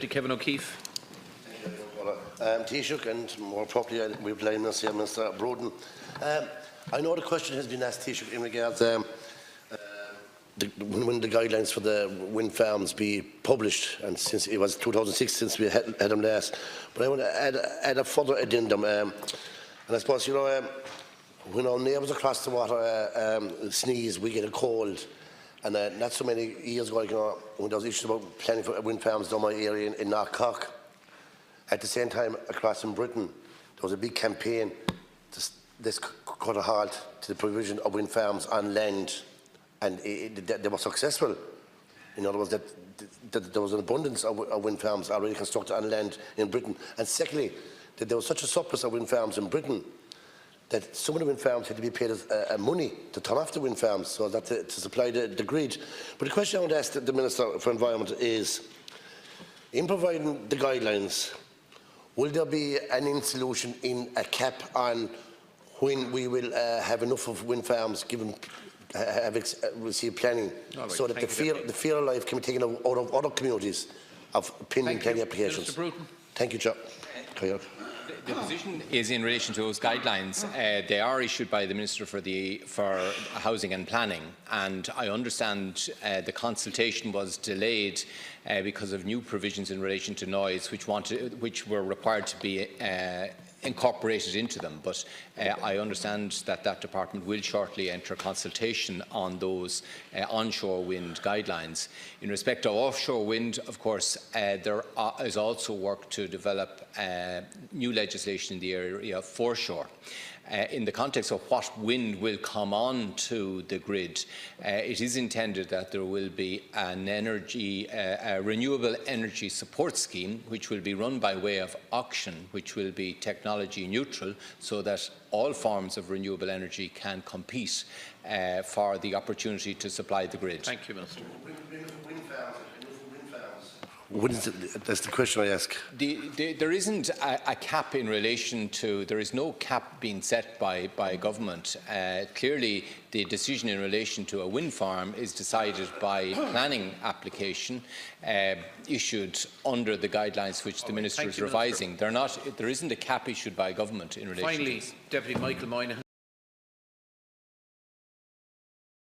Deputy Kevin O'Keefe. Taoiseach, and more properly, we blame Mr. Broden. I know the question has been asked, Taoiseach, in regards when the guidelines for the wind farms be published, and since it was 2006 since we had them last. But I want to add a further addendum, and I suppose, you know, when our neighbours across the water sneeze, we get a cold. And not so many years ago, you know, when there was issues about planning for wind farms down my area in North Cork, at the same time across in Britain, there was a big campaign to cut a halt to the provision of wind farms on land, and they were successful. In other words, that there was an abundance of wind farms already constructed on land in Britain. And secondly, that there was such a surplus of wind farms in Britain that some of the wind farms had to be paid money to turn off the wind farms so that to supply the grid. But the question I want to ask the Minister for Environment is, in providing the guidelines, will there be an solution in a cap on when we will have enough of wind farms given have received planning, right, so that the fear of life can be taken out of other communities of pending planning applications? Mr. Bruton. Thank you, Chair. The position is in relation to those guidelines. They are issued by the Minister for Housing and Planning, and I understand the consultation was delayed because of new provisions in relation to noise, which were required to be incorporated into them. But I understand that that department will shortly enter consultation on those onshore wind guidelines. In respect of offshore wind, of course, there is also work to develop new legislation in the area of foreshore. In the context of what wind will come on to the grid, it is intended that there will be a renewable energy support scheme which will be run by way of auction, which will be technology neutral, so that all forms of renewable energy can compete for the opportunity to supply the grid. Thank you, Minister. That's the question I ask. There isn't a cap in relation to, there is no cap being set by government. Clearly, the decision in relation to a wind farm is decided by planning application issued under the guidelines which the Minister is revising. There isn't a cap issued by government in relation to this. Finally, Deputy Michael Moynihan.